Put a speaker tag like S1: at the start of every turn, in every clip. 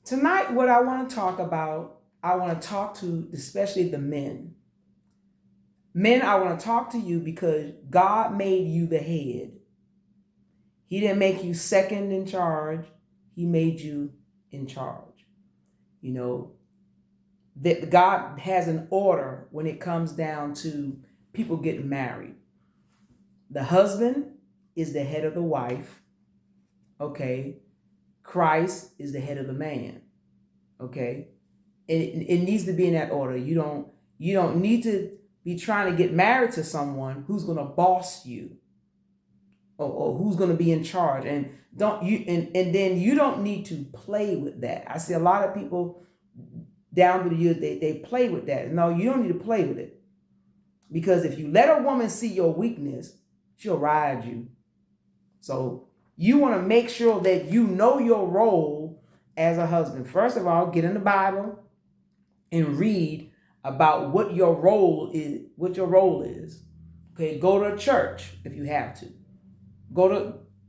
S1: Tonight, what I want to talk about, I want to talk to especially the men. Men, I want to talk to you because God made you the head. He didn't make you second in charge, He made you in charge. You know, that God has an order when it comes down to people getting married. The husband is the head of the wife, okay? Christ is the head of the man, okay? It needs to be in that order. You don't need to be trying to get married to someone who's going to boss you, or who's going to be in charge, and then you don't need to play with that. I see a lot of people down through the years, they play with that. No, you don't need to play with it, because if you let a woman see your weakness, she'll ride you. So you want to make sure that you know your role as a husband. First of all, get in the Bible and read about what your role is. What your role is. Okay, go to a church if you have to. Go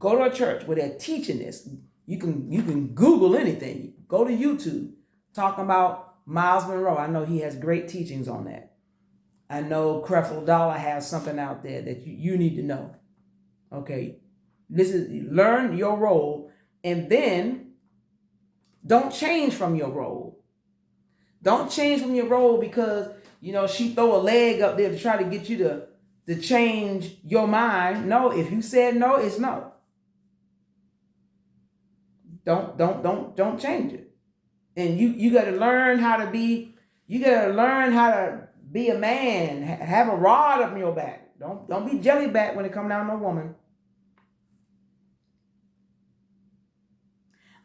S1: to a church where they're teaching this. You can Google anything. Go to YouTube talking about Miles Monroe. I know he has great teachings on that. I know Creflo Dollar has something out there that you need to know. Okay, learn your role, and then don't change from your role. Don't change from your role because she throw a leg up there to try to get you to change your mind. No, if you said no, it's no. Don't change it. And you got to learn how to be. You got to learn how to be a man. Have a rod up your back. Don't be jellyback when it comes down to a woman.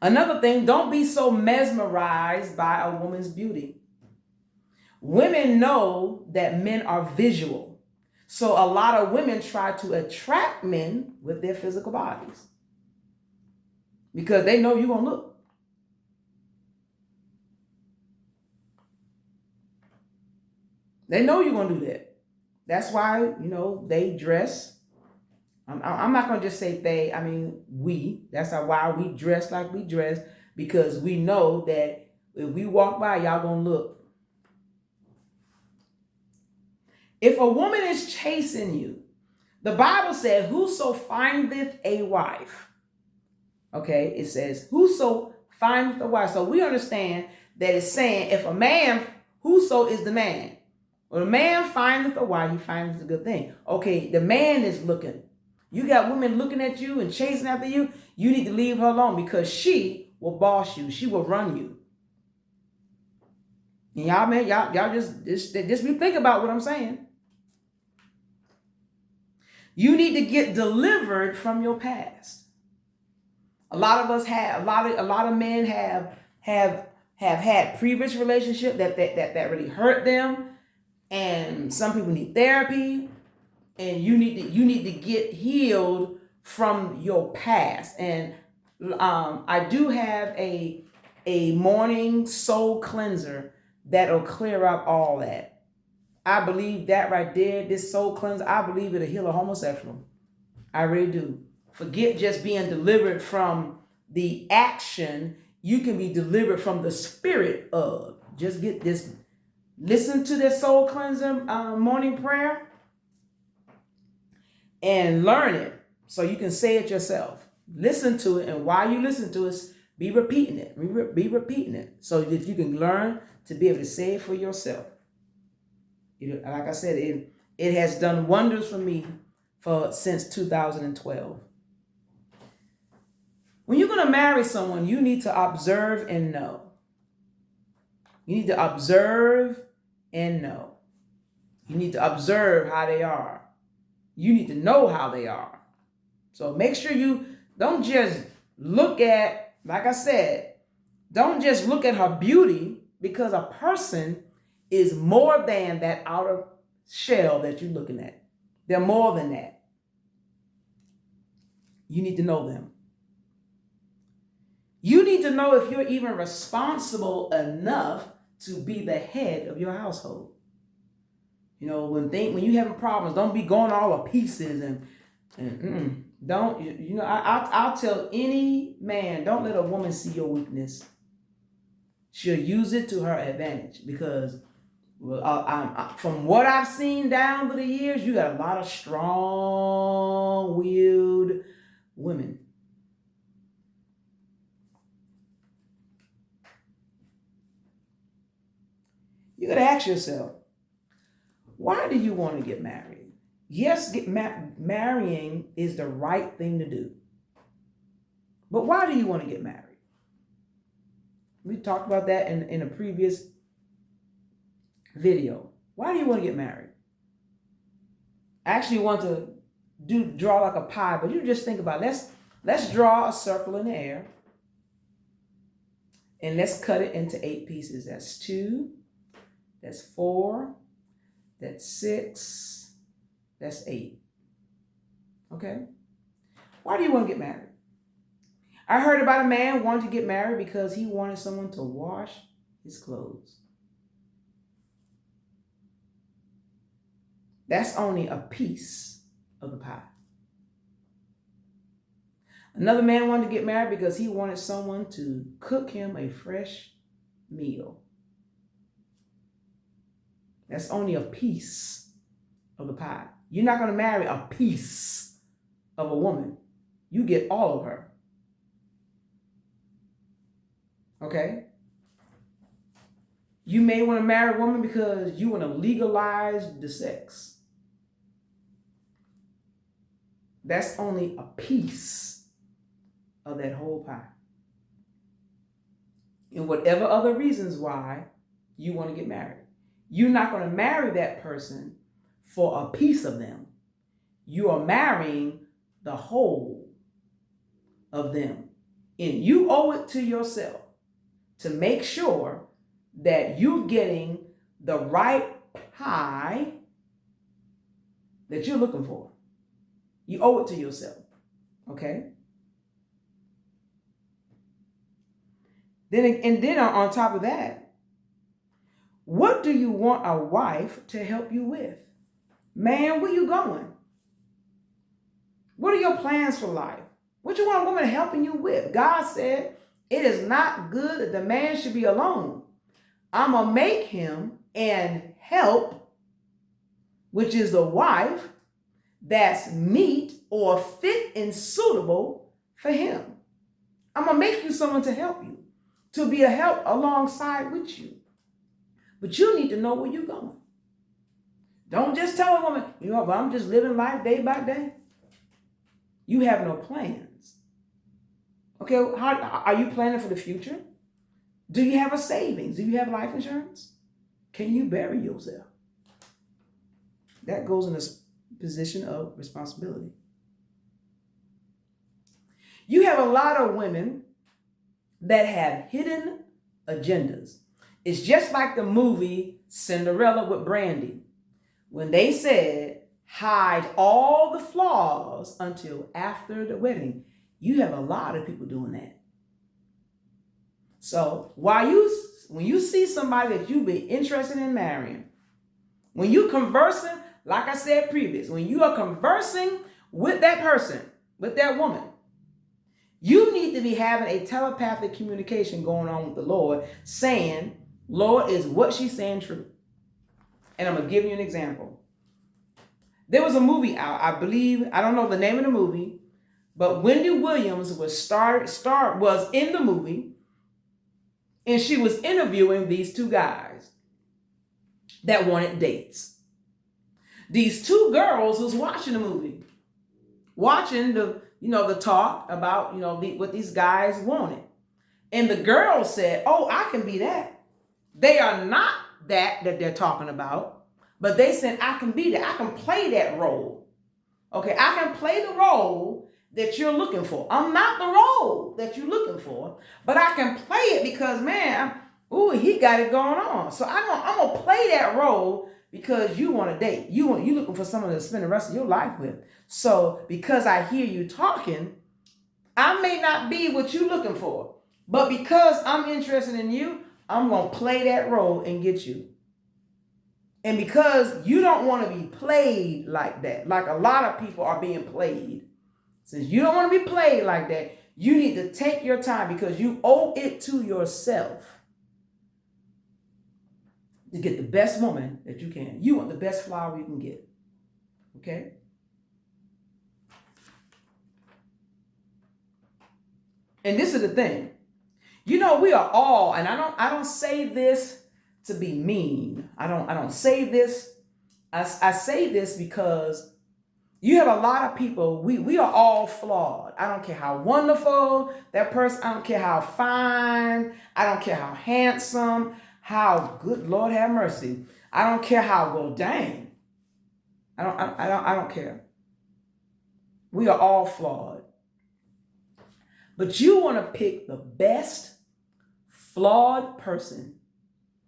S1: Another thing, don't be so mesmerized by a woman's beauty. Women know that men are visual. So a lot of women try to attract men with their physical bodies because they know you're going to look. They know you're going to do that. That's why, they dress. I'm not going to just say they, I mean, we. That's why we dress like we dress, because we know that if we walk by, y'all going to look. If a woman is chasing you, the Bible said, whoso findeth a wife. Okay, it says, whoso findeth a wife. So we understand that it's saying, if a man, whoso is the man. When a man findeth a wife, he findeth a good thing. Okay, the man is looking. You got women looking at you and chasing after you. You need to leave her alone, because she will boss you. She will run you. And y'all, man, y'all just be think about what I'm saying. You need to get delivered from your past. A lot of us have a lot of men have had previous relationship that really hurt them, and some people need therapy, and you need to get healed from your past. And I do have a morning soul cleanser that'll clear up all that. I believe that right there, this soul cleanser, I believe it'll heal a homosexual. I really do. Forget just being delivered from the action. You can be delivered from the spirit of. Just get this. Listen to this soul cleanser morning prayer and learn it so you can say it yourself. Listen to it, and while you listen to it, be repeating it. Be repeating it so that you can learn to be able to say it for yourself. Like I said, it has done wonders for me since 2012. When you're going to marry someone, you need to observe and know. You need to observe and know. You need to observe how they are. You need to know how they are. So make sure you don't just look at, like I said, don't just look at her beauty, because a person is more than that outer shell that you're looking at. They're more than that. You need to know them. You need to know if you're even responsible enough to be the head of your household. When you having problems, don't be going all to pieces and don't. I'll tell any man, don't let a woman see your weakness. She'll use it to her advantage because, well, from what I've seen down through the years, you got a lot of strong-willed women. You got to ask yourself, why do you want to get married? Yes, marrying is the right thing to do. But why do you want to get married? We talked about that in a previous video. Why do you want to get married? I actually want to draw like a pie, but you just think about it. Let's draw a circle in the air. And let's cut it into 8 pieces. That's 2, that's 4, that's 6, that's 8. Okay? Why do you want to get married? I heard about a man wanting to get married because he wanted someone to wash his clothes. That's only a piece of the pie. Another man wanted to get married because he wanted someone to cook him a fresh meal. That's only a piece of the pie. You're not going to marry a piece of a woman. You get all of her. Okay? You may want to marry a woman because you want to legalize the sex. That's only a piece of that whole pie. And whatever other reasons why you want to get married. You're not going to marry that person for a piece of them. You are marrying the whole of them. And you owe it to yourself to make sure that you're getting the right pie that you're looking for. You owe it to yourself. Okay? Then on top of that, what do you want a wife to help you with? Man, where you going? What are your plans for life? What you want a woman helping you with? God said, it is not good that the man should be alone. I'm going to make him and help, which is the wife, that's meet or fit and suitable for him. I'm going to make you someone to help you, to be a help alongside with you. But you need to know where you're going. Don't just tell a woman, but I'm just living life day by day. You have no plans. Okay, how are you planning for the future? Do you have a savings? Do you have life insurance? Can you bury yourself? That goes in a position of responsibility. You have a lot of women that have hidden agendas. It's just like the movie Cinderella with Brandy, when they said, hide all the flaws until after the wedding. You have a lot of people doing that. So when you see somebody that you be interested in marrying, when you conversing, like I said previous, when you are conversing with that person, with that woman, you need to be having a telepathic communication going on with the Lord, saying, Lord, is what she's saying true? And I'm going to give you an example. There was a movie out, I believe, I don't know the name of the movie, but Wendy Williams was in the movie, and she was interviewing these 2 guys that wanted dates. These 2 girls was watching the movie, watching the talk about, what these guys wanted. And the girls said, oh, I can be that. They are not that they're talking about, but they said, I can be that. I can play that role. Okay, I can play the role that you're looking for. I'm not the role that you're looking for, but I can play it because, man, he got it going on. So I'm going to play that role because you want to date. You looking for someone to spend the rest of your life with. So because I hear you talking, I may not be what you're looking for, but because I'm interested in you, I'm going to play that role and get you. And because you don't want to be played like that, like a lot of people are being played, since you don't want to be played like that, you need to take your time because you owe it to yourself to get the best woman that you can. You want the best flower you can get. Okay? And this is the thing. We are all, and I don't say this to be mean. I don't say this. I say this because you have a lot of people, we are all flawed. I don't care how wonderful that person, I don't care how fine, I don't care how handsome, how good, Lord have mercy. I don't care how, well, dang. I don't care. We are all flawed. But you want to pick the best flawed person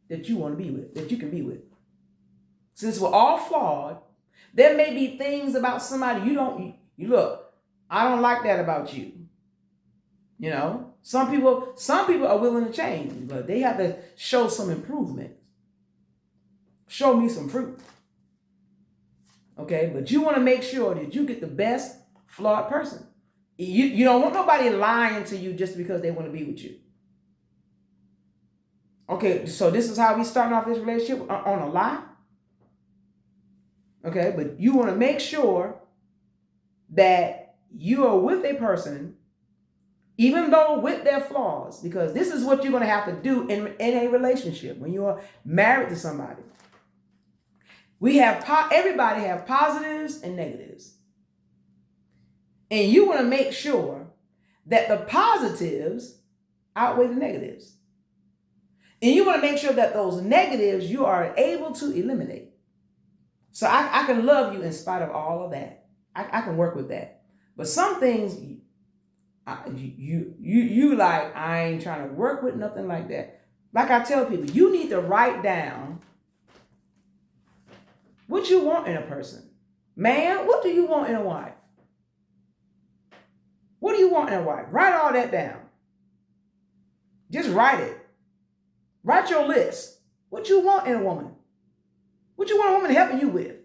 S1: that you want to be with, that you can be with. Since we're all flawed, there may be things about somebody you look, I don't like that about you. Some people are willing to change, but they have to show some improvement. Show me some fruit. Okay, but you want to make sure that you get the best flawed person. You don't want nobody lying to you just because they want to be with you. Okay, so this is how we starting off this relationship, on a lie. Okay, but you want to make sure that you are with a person, even though with their flaws, because this is what you're going to have to do in a relationship when you are married to somebody. Everybody have positives and negatives. And you want to make sure that the positives outweigh the negatives. And you want to make sure that those negatives you are able to eliminate. So I can love you in spite of all of that. I can work with that. But some things you like, I ain't trying to work with nothing like that. Like I tell people, you need to write down what you want in a person. Man, what do you want in a wife? What do you want in a wife? Write all that down. Just write it. Write your list. What you want in a woman. What you want a woman helping you with.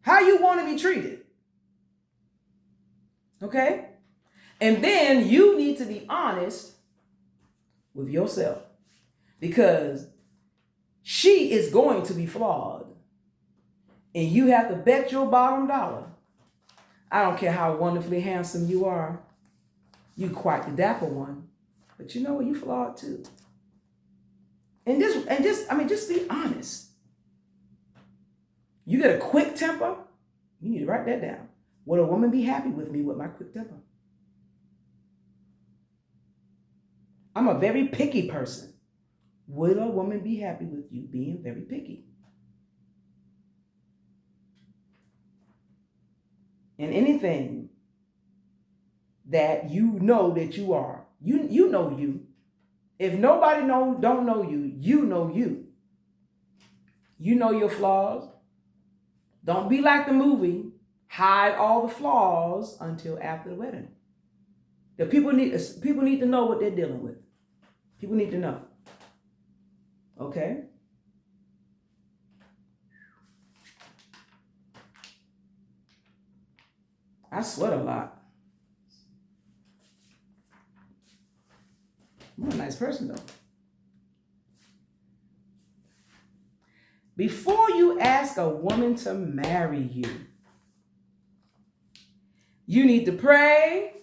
S1: How you want to be treated. Okay? And then you need to be honest with yourself. Because she is going to be flawed. And you have to bet your bottom dollar. I don't care how wonderfully handsome you are. You quite the dapper one. But you know what? You flawed too. And just be honest. You get a quick temper, you need to write that down. Would a woman be happy with me with my quick temper? I'm a very picky person. Would a woman be happy with you being very picky? And anything that you know that you are, you know you. If nobody don't know you, you know you. You know your flaws. Don't be like the movie. Hide all the flaws until after the wedding. The people need to know what they're dealing with. People need to know. Okay? I sweat a lot. I'm a nice person though. Before you ask a woman to marry you, you need to pray.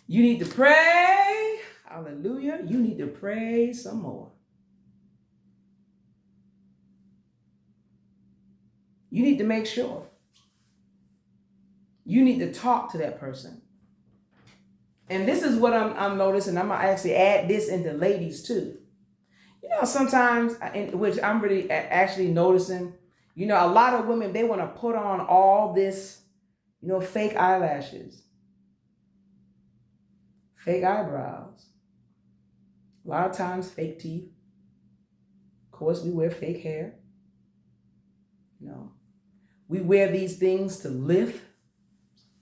S1: You need to pray. Hallelujah. You need to pray some more. You need to make sure. You need to talk to that person. And this is what I'm noticing. I'm going to actually add this into ladies too. Sometimes, which I'm really actually noticing, a lot of women, they want to put on all this, fake eyelashes, fake eyebrows, a lot of times fake teeth. Of course, we wear fake hair. We wear these things to lift,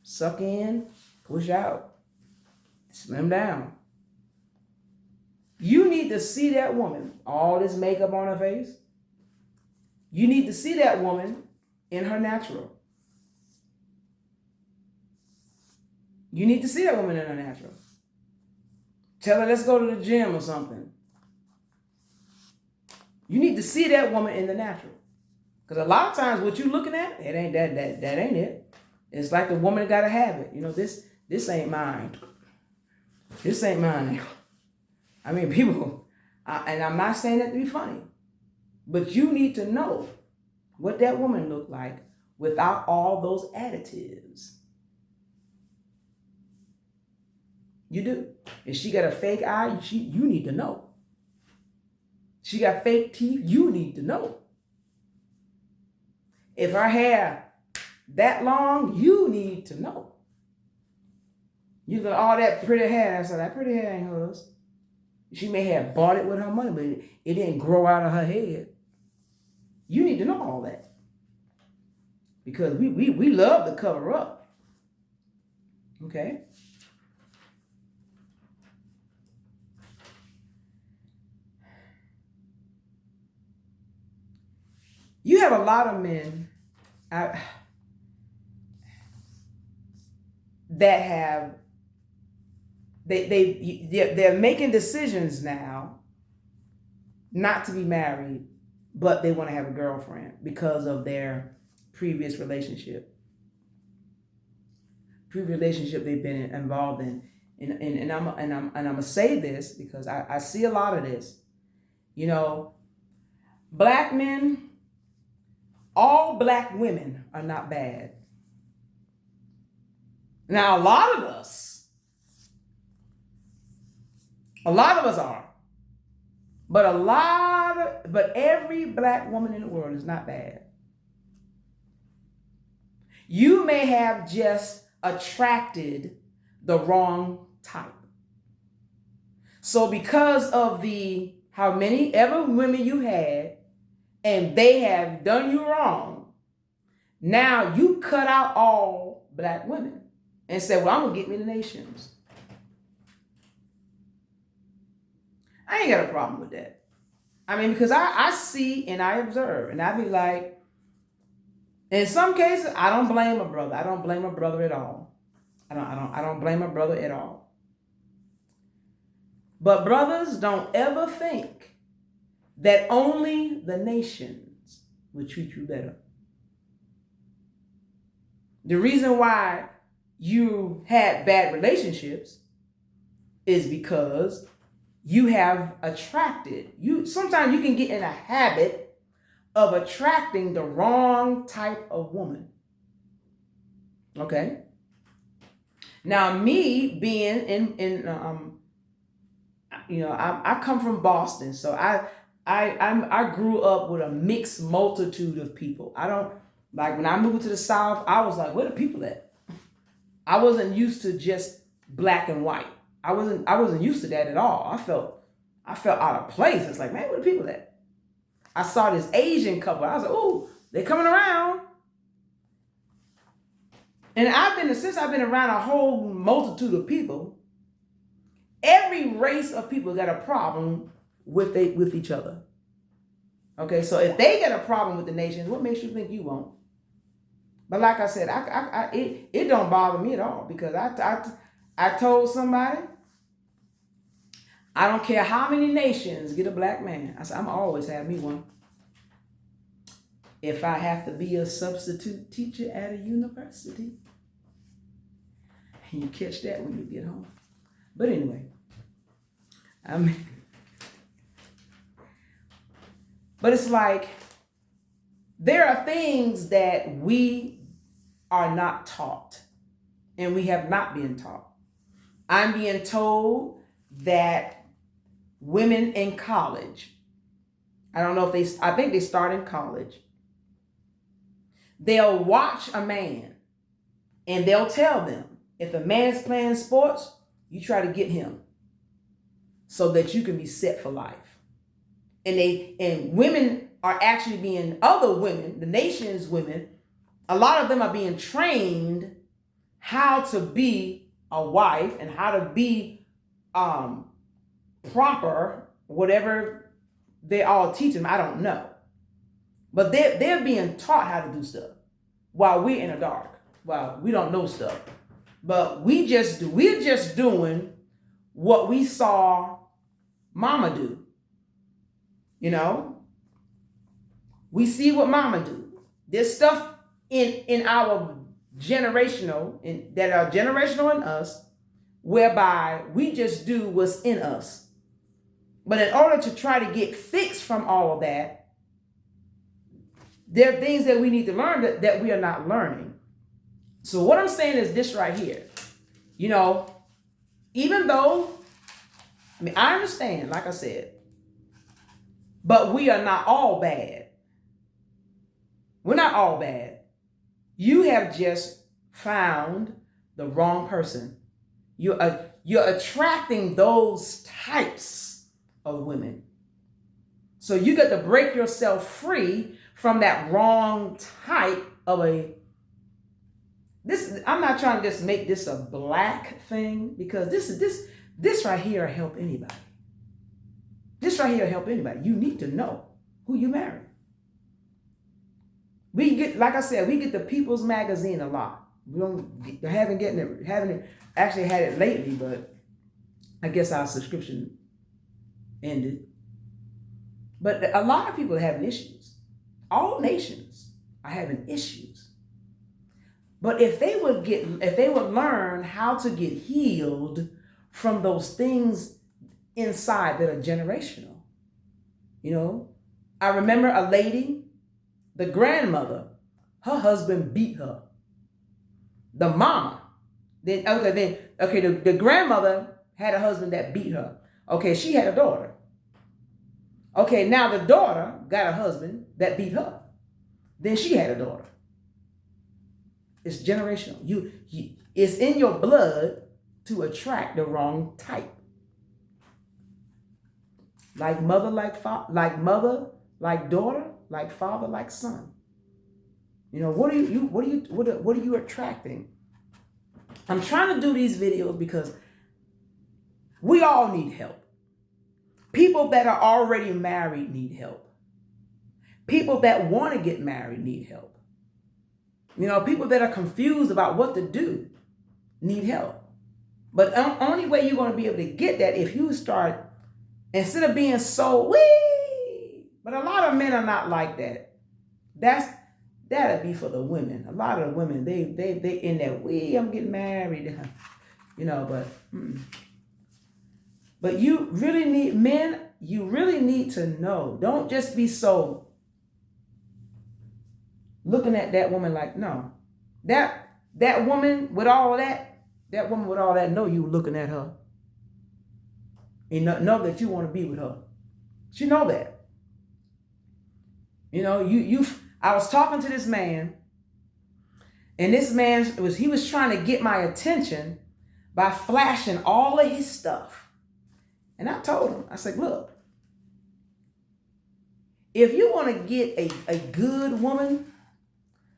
S1: suck in, push out, slim down. You need to see that woman, all this makeup on her face. You need to see that woman in her natural. You need to see that woman in her natural. Tell her, let's go to the gym or something. You need to see that woman in the natural. Because a lot of times what you're looking at, it ain't that ain't it. It's like the woman that got a habit. This ain't mine. This ain't mine. I mean, people, and I'm not saying that to be funny, but you need to know what that woman looked like without all those additives. You do. If she got a fake eye, you need to know. She got fake teeth, you need to know. If her hair that long, you need to know. You got all that pretty hair. I said, that pretty hair ain't hers. She may have bought it with her money, but it didn't grow out of her head. You need to know all that. Because we love to cover up. Okay? You have a lot of men that have they're making decisions now not to be married, but they want to have a girlfriend because of their previous relationship they've been involved in. And I'm gonna say this because I see a lot of this. Black men, all black women are not bad. Now, a lot of us are. But every black woman in the world is not bad. You may have just attracted the wrong type. So because of how many ever women you had, and they have done you wrong, now you cut out all black women and said, well, I'm going to get me the nations. I ain't got a problem with that. I mean, because I see and I observe, and I be like, in some cases, I don't blame a brother. I don't blame a brother at all. I don't blame a brother at all. But brothers, don't ever think that only the nations will treat you better. The reason why you had bad relationships is because you have attracted. Sometimes you can get in a habit of attracting the wrong type of woman. Okay. Now, me being I come from Boston, so I grew up with a mixed multitude of people. I don't like when I moved to the South. I was like, where the people at? I wasn't used to just black and white. I wasn't used to that at all. I felt out of place. It's like, man, where the people at? I saw this Asian couple. I was like, oh, they're coming around. And since I've been around a whole multitude of people, every race of people got a problem with each other. Okay, so if they get a problem with the nations, what makes you think you won't? But like I said, it don't bother me at all, because I told somebody, I don't care how many nations get a black man. I said, I'm always have me one. If I have to be a substitute teacher at a university. And you catch that when you get home. But anyway, but it's like, there are things that we are not taught, and we have not been taught. I'm being told that women in college, I don't know if I think they start in college, they'll watch a man and they'll tell them, if a man's playing sports, you try to get him so that you can be set for life. And women are actually other women, the nation's women, a lot of them are being trained how to be a wife and how to be proper, whatever they all teach them, I don't know. But they're being taught how to do stuff while we're in the dark. While we don't know stuff. But we're just doing what we saw mama do. We see what mama do. There's stuff in our generational, that are generational in us, whereby we just do what's in us. But in order to try to get fixed from all of that, there are things that we need to learn that we are not learning. So what I'm saying is this right here. You know, even though, I understand, like I said, but we are not all bad. We're not all bad. You have just found the wrong person. You're attracting those types of women. So you got to break yourself free from that wrong type of I'm not trying to just make this a black thing, because this right here will help anybody. This right here will help anybody. You need to know who you marry. We get, like I said, we get the People's Magazine a lot. We haven't actually had it lately, but I guess our subscription ended. But a lot of people are having issues. All nations are having issues. But if they would learn how to get healed from those things inside that are generational. You know, I remember a lady, the grandmother, her husband beat her. The mama, the grandmother had a husband that beat her. Okay, she had a daughter. Okay, now the daughter got a husband that beat her. Then she had a daughter. It's generational. It's in your blood to attract the wrong type. Like mother, like daughter, like father, like son. You know, what are you attracting? I'm trying to do these videos because we all need help. People that are already married need help. People that want to get married need help. You know, people that are confused about what to do need help. But the only way you're going to be able to get that if you start, instead of being so wee. But a lot of men are not like that. That'd be for the women. A lot of the women, they in that wee, I'm getting married. You know, but you really need, men, you really need to know. Don't just be so looking at that woman like, no. That woman with all of that woman with all that, know you looking at her. And know that you want to be with her. She know that. You know, I was talking to this man, and this man he was trying to get my attention by flashing all of his stuff. And I told him, I said, look, if you want to get a good woman,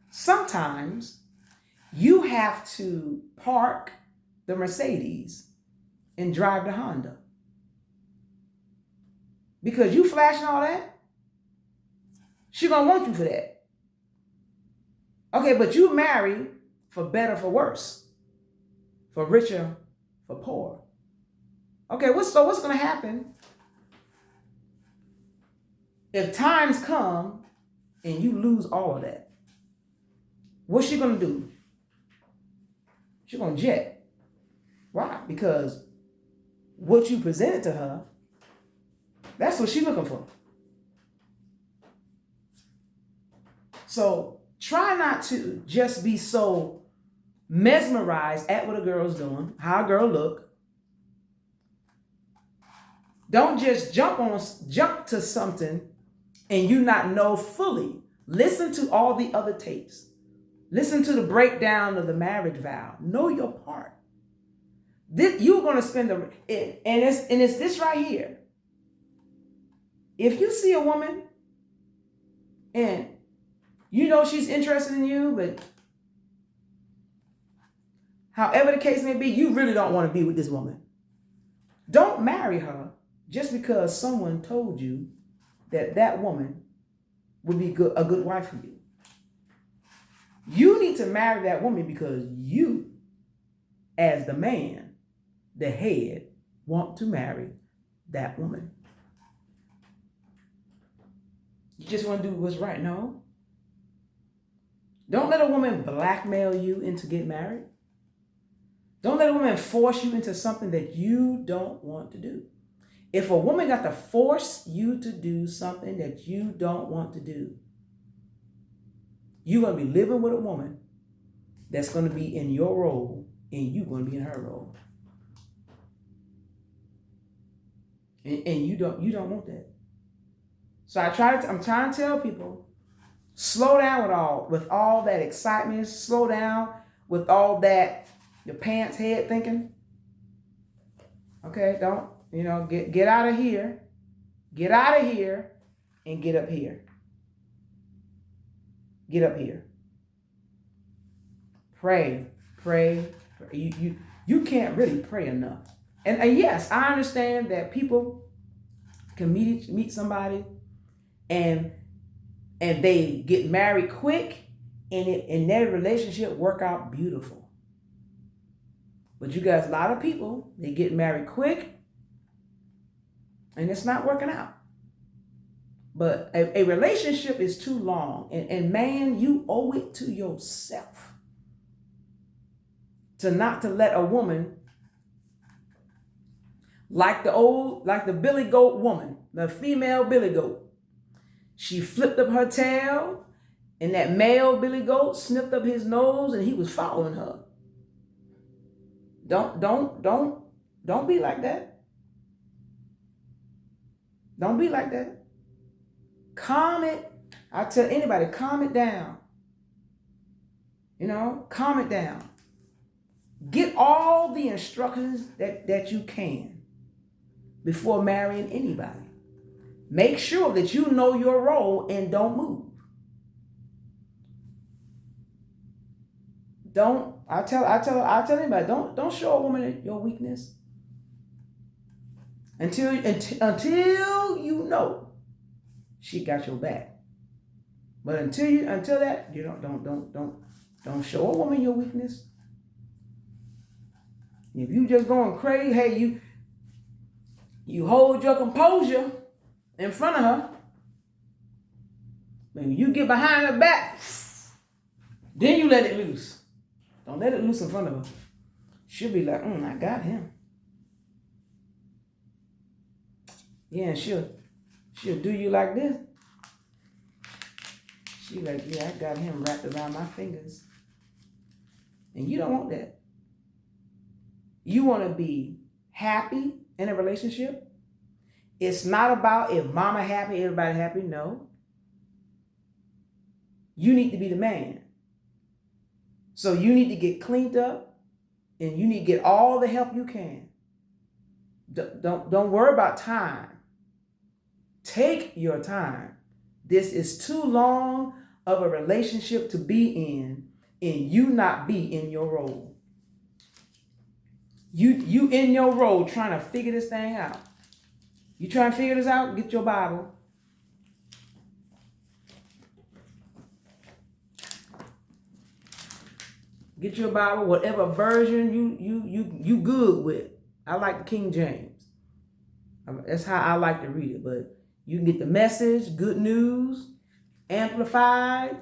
S1: sometimes you have to park the Mercedes and drive the Honda. Because you flashing all that, she gonna want you for that. Okay, but you marry for better, for worse, for richer, for poor. Okay, what's gonna happen if times come and you lose all of that? What's she gonna do? She's gonna jet. Why? Because what you presented to her, that's what she's looking for. So try not to just be so mesmerized at what a girl's doing, how a girl look. Don't just jump to something and you not know fully. Listen to all the other tapes. Listen to the breakdown of the marriage vow. Know your part. You're going to spend and it's this right here. If you see a woman and you know she's interested in you, but however the case may be, you really don't want to be with this woman. Don't marry her just because someone told you that woman would be a good wife for you. You need to marry that woman because you, as the man, the head, want to marry that woman. You just want to do what's right. No. Don't let a woman blackmail you into getting married. Don't let a woman force you into something that you don't want to do. If a woman got to force you to do something that you don't want to do, you're going to be living with a woman that's going to be in your role and you're going to be in her role. And you don't want that. So I'm trying to tell people, slow down with all that excitement, slow down with all that your pants head thinking. Okay, don't, get out of here. Get out of here and get up here. Get up here. Pray. You can't really pray enough. And yes, I understand that people can meet somebody and they get married quick and their relationship work out beautiful. But you got a lot of people, they get married quick and it's not working out. But a relationship is too long. And man, you owe it to yourself to not to let a woman like the Billy Goat woman, the female Billy Goat. She flipped up her tail and that male Billy Goat sniffed up his nose and he was following her. Don't be like that. Don't be like that. Calm it. I tell anybody, calm it down. Calm it down. Get all the instructions that you can before marrying anybody. Make sure that you know your role and don't move. I tell anybody, don't show a woman your weakness until you know she got your back. But until that, you don't show a woman your weakness. If you just going crazy, hey, you hold your composure in front of her. When you get behind her back, then you let it loose. Don't let it loose in front of her. She'll be like, I got him. Yeah, and she'll do you like this. She like, yeah, I got him wrapped around my fingers. And you don't want that. You want to be happy in a relationship. It's not about if mama happy, everybody happy. No. You need to be the man. So you need to get cleaned up and you need to get all the help you can. Don't worry about time. Take your time. This is too long of a relationship to be in and you not be in your role. You in your role trying to figure this thing out. You trying to figure this out? Get your Bible. Get your Bible, whatever version you good with. I like the King James. That's how I like to read it. But you can get the Message, Good News, Amplified.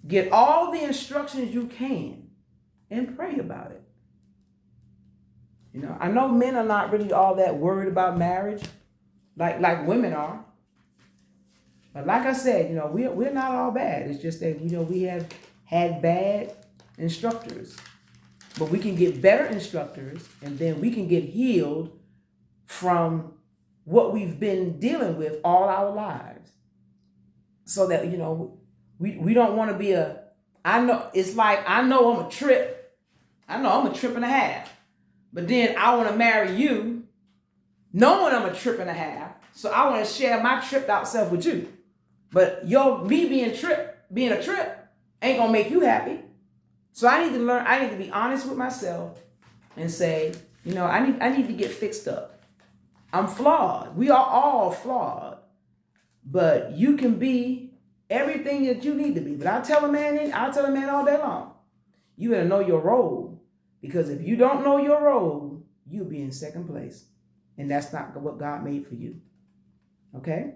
S1: Get all the instructions you can and pray about it. I know men are not really all that worried about marriage like women are. But like I said, we're not all bad. It's just that, we have had bad instructors. But we can get better instructors and then we can get healed from what we've been dealing with all our lives. So that, we don't want to be I know I'm a trip. I know I'm a trip and a half. But then I want to marry you knowing I'm a trip and a half. So I want to share my tripped out self with you. But me being a trip ain't going to make you happy. So I need to learn, I need to be honest with myself and say, I need to get fixed up. I'm flawed. We are all flawed. But you can be everything that you need to be. But I'll tell a man all day long, you better know your role. Because if you don't know your role, you'll be in second place. And that's not what God made for you. Okay?